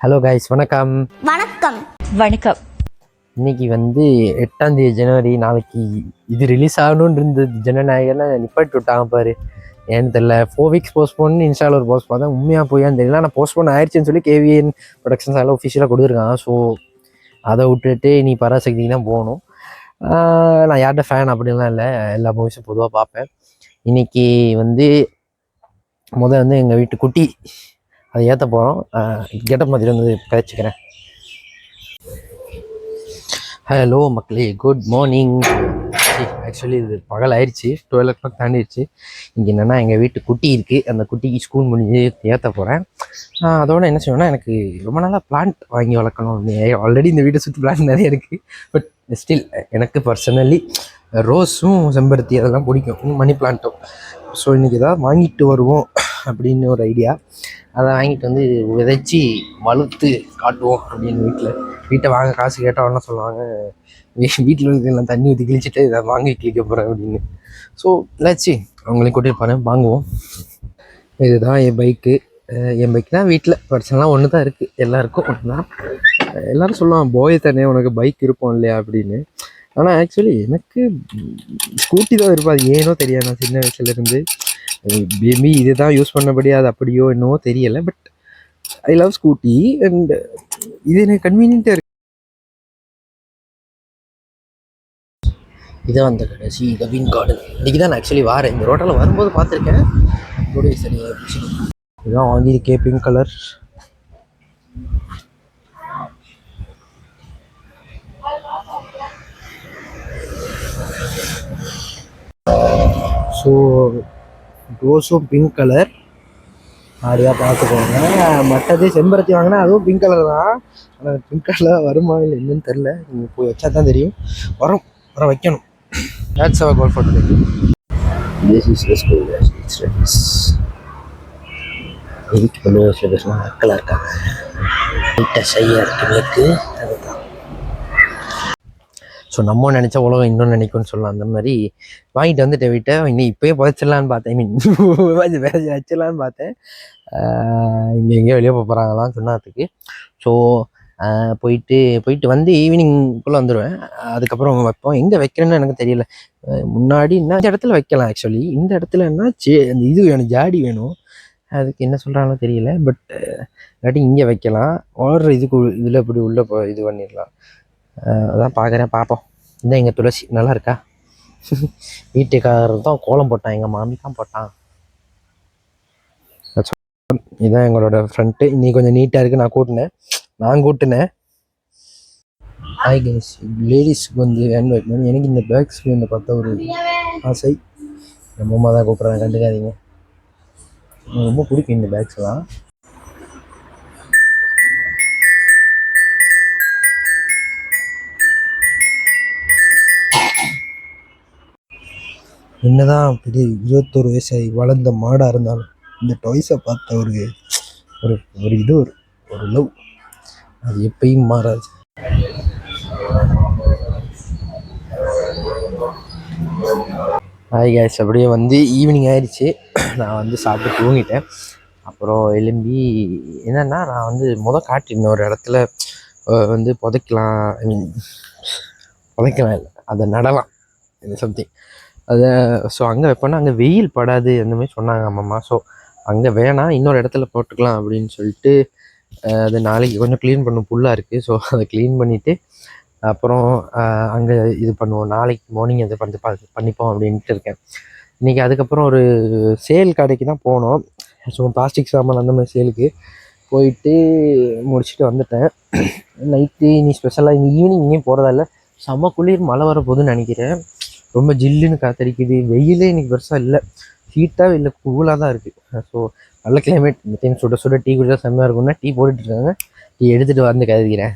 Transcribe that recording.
Hello guys, வணக்கம். வணக்கம். வணக்கம். இன்னைக்கு 8ஆம் தேதி ஜனவரி. நாளைக்கு இது ரிலீஸ் ஆகணும்னு இருந்தது. ஜனநாயகெல்லாம் நிப்பாட்டி விட்டாங்க பாரு. ஏன்னு தெரியல. 4 வீக்ஸ் போஸ்ட்போன் இன்ஸ்டாவில் ஒரு போஸ்ட் பார்த்தா உண்மையாக போயான்னு தெரியல. ஆனால் போஸ்ட்போன் ஆயிடுச்சுன்னு சொல்லி கேவிஎன் ப்ரொடக்ஷன்ஸ் எல்லாம் ஒஃபிஷியலாக கொடுத்துருக்காங்க. ஸோ அதை விட்டுட்டு நீ பராசக்திக்கு தான் போகணும். நான் யார்கிட்ட ஃபேன் அப்படின்லாம் இல்லை, எல்லா மூவிஸும் பொதுவாக பார்ப்பேன். இன்னைக்கு எங்கள் வீட்டு குட்டி அதை ஏற்ற போகிறோம். கெட்டப் மாதிரி கதைச்சிக்கிறேன். ஹலோ மக்களே, குட் மார்னிங். ஆக்சுவலி இது பகல் ஆயிடுச்சு, 12 o'clock தாண்டிடுச்சு. இங்கே என்னென்னா எங்கள் வீட்டு குட்டி இருக்குது, அந்த குட்டிக்கு ஸ்கூல் முடிஞ்சு ஏற்ற போகிறேன். அதோட என்ன செய்வேன்னா, எனக்கு ரொம்ப நாளாக பிளான்ட் வாங்கி வளர்க்கணும். ஆல்ரெடி இந்த வீட்டை சுற்றி பிளான்ட் நிறைய இருக்குது. பட் ஸ்டில் எனக்கு பர்சனலி ரோஸும் செம்பருத்தி அதெல்லாம் பிடிக்கும், மணி பிளான்ட்டும். ஸோ இன்றைக்கி ஏதாவது வாங்கிட்டு வருவோம் அப்படின்னு ஒரு ஐடியா. அதை வாங்கிட்டு விதைச்சி வளர்த்து காட்டுவோம் அப்படின்னு வீட்டை வாங்க காசு கேட்டவொன்னா சொல்லுவாங்க, வீட்டில் இருக்கிற தண்ணி ஊற்றி கிழிச்சிட்டு இதை வாங்கி கிழிக்க போகிறேன் அப்படின்னு. ஸோ இல்லாச்சு அவங்களையும் கூட்டிகிட்டு போகிறேன், வாங்குவோம். இதுதான் என் பைக்கு. என் பைக் தான் வீட்டில் பர்சனலாக ஒன்று தான் இருக்குது, எல்லாருக்கும் ஒன்று தான். எல்லோரும் சொல்லுவாங்க, போய் தானே உனக்கு பைக் இருப்போம் இல்லையா அப்படின்னு. ஆனால் ஆக்சுவலி எனக்கு ஸ்கூட்டி தான் இருப்போம். அது ஏனோ தெரியாது, நான் சின்ன வயசுலேருந்து பேபி இது தான் யூஸ் பண்ணபடி அது அப்படியோ என்னவோ தெரியலை. But I love scooty and இது எனக்கு கன்வீனியன்ட்டாக இருக்கு. இதான் அந்த கடைசி கவின் கார்டன். இன்றைக்கி தான் நான் ஆக்சுவலி வாரேன். இந்த ரோட்டில் வரும்போது பார்த்துருக்கேன். சரியாக இதுதான் வாங்கியிருக்கே, பிங்க் கலர். ஸோ ரோஸும் பிங்க் கலர் அப்படியா பார்த்துக்கோங்க. மற்றது செம்பருத்தி வாங்கினா அதுவும் பிங்க் கலர் தான். ஆனால் பிங்க் கலர் வருமா இல்லை என்னன்னு தெரில. நீங்கள் போய் வச்சா தான் தெரியும். வர வைக்கணும். That's our goal for today. This is the school. It's ready. இதுக்கு பண்ணுவோம். சில பேர்லாம் மக்களாக இருக்காங்க, நீட்டாக செய்ய இருக்கு. அதுதான் ஸோ நம்ம நினச்சா உலகம் இன்னும் நினைக்கும்னு சொல்லலாம். அந்த மாதிரி வாங்கிட்டு வந்துட்டேன் வீட்டை. இன்னும் இப்போயே புதைச்சிடலான்னு பார்த்தேன், வச்சிடலான்னு பார்த்தேன். இங்கே எங்கேயோ வெளியே போகிறாங்களாம் சொன்னதுக்கு. ஸோ போயிட்டு ஈவினிங்குள்ளே வந்துடுவேன். அதுக்கப்புறம் வைப்போம். எங்கே வைக்கிறேன்னு எனக்கு தெரியல. முன்னாடி இந்த இடத்துல வைக்கலாம். ஆக்சுவலி இந்த இடத்துல என்ன அந்த இது வேணும், ஜாடி வேணும். அதுக்கு என்ன சொல்கிறாங்களோ தெரியல. பட் இல்லாட்டி இங்கே வைக்கலாம். ஓடுற இதில் இப்படி உள்ளே இது பண்ணிடலாம். அதான் பார்ப்போம். இந்த எங்கள் துளசி நல்லா இருக்கா? வீட்டுக்காரர் தான் கோலம் போட்டான், எங்கள் மாமி தான் போட்டான். இதுதான் எங்களோட ஃப்ரண்ட்டு. இன்னைக்கு கொஞ்சம் நீட்டாக இருக்குது. நான் கூட்டினேன். ஹாய் கைஸ், லேடிஸ்க்கு ஹேண்ட் வைக்கணும். எனக்கு இந்த பேக்ஸ்க்கு பார்த்தா ஒரு ஆசை. என் அம்மா தான் கூப்பிட்றாங்க, கண்டுக்காதீங்க. எனக்கு ரொம்ப பிடிக்கும் இந்த பேக்ஸ்லாம். என்னதான் பெரிய 21 வயசாகி வளர்ந்த மாடாக இருந்தாலும் இந்த டாய்ஸை பார்த்த ஒரு லவ் அது எப்பயும் மாறாது. ஹாய் கைஸ், அப்படியே ஈவினிங் ஆயிடுச்சு. நான் சாப்பிட்டு தூங்கிட்டேன். அப்புறம் எலும்பி என்னென்னா, நான் காட்டியிருந்தேன் ஒரு இடத்துல புதைக்கலாம் இல்லை, அதை நடலாம் சம்திங். அதை ஸோ அங்கே வைப்போன்னா அங்கே வெயில் படாது அந்த மாதிரி சொன்னாங்க அம்மா. ஸோ அங்கே வேணாம், இன்னொரு இடத்துல போட்டுக்கலாம் அப்படின்னு சொல்லிட்டு அது நாளைக்கு கொஞ்சம் க்ளீன் பண்ணும், புல்லாக இருக்குது. ஸோ அதை க்ளீன் பண்ணிவிட்டு அப்புறம் அங்கே இது பண்ணுவோம். நாளைக்கு மார்னிங் அதை பண்ணிப்போம் அப்படின்ட்டு இருக்கேன். இன்றைக்கி அதுக்கப்புறம் ஒரு சேல் கடைக்கு தான் போனோம். ஸோ பிளாஸ்டிக் சாமான் அந்த மாதிரி சேலுக்கு போயிட்டு முடிச்சுட்டு வந்துட்டேன். நைட்டு இனி ஸ்பெஷலாக இனி ஈவினிங் இங்கேயும் போகிறதா இல்லை. செம்ம குளிர், மழை வர போதுன்னு நினைக்கிறேன். ரொம்ப ஜில்லுன்னு காத்தடிக்குது. வெயிலே இன்றைக்கி பெருசாக இல்லை, ஹீட்டாக இல்லை, கூலாக தான் இருக்குது. ஸோ நல்ல கிளைமேட். இந்த டைம் சுட டீ குடிச்சா செம்மையாக இருக்கும்னா டீ போட்டுட்ருக்காங்க. டீ எடுத்துகிட்டு கருதுகிறேன்.